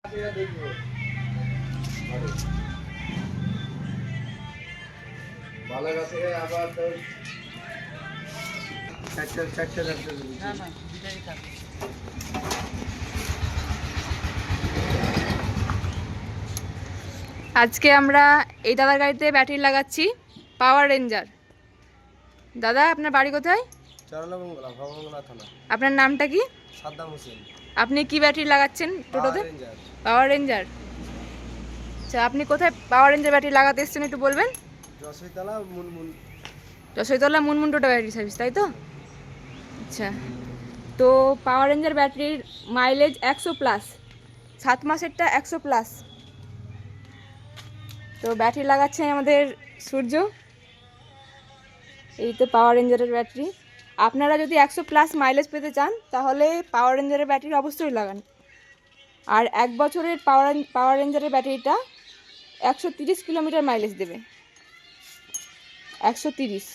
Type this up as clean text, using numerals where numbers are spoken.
আজকে আমরা এই দাদার গাড়িতে ব্যাটারি লাগাচ্ছি, পাওয়ার রেঞ্জার। দাদা, আপনার বাড়ি কোথায়? চরণামঙ্গলা, ভবনগোলা থানা। আপনার নামটা কি? সাদ্দাম হোসেন। আপনি কি ব্যাটারি লাগাচ্ছেন টোটোতে? রেঞ্জার। পাওয়ার রেঞ্জার। আচ্ছা, আপনি কোথায় পাওয়ার রেঞ্জার ব্যাটারি লাগাতে এসেছেন একটু বলবেন? রসইতলা মুনমুন। রসইতলা মুনমুন টোটো ব্যাটারি সার্ভিস, তাই তো? আচ্ছা, তো পাওয়ার রেঞ্জার ব্যাটারির মাইলেজ 100+, 7 মাসেরটা 100+। তো ব্যাটারি লাগাচ্ছে আমাদের সূর্য। এই তো পাওয়ার রেঞ্জারের ব্যাটারি। আপনারা যদি 100+ মাইলেজ পেতে চান তাহলে পাওয়ার রেঞ্জারের ব্যাটারি অবশ্যই লাগান। আর 1 বছরের পাওয়ার রেঞ্জারের ব্যাটারিটা 130 কিলোমিটার মাইলেজ দেবে। 130।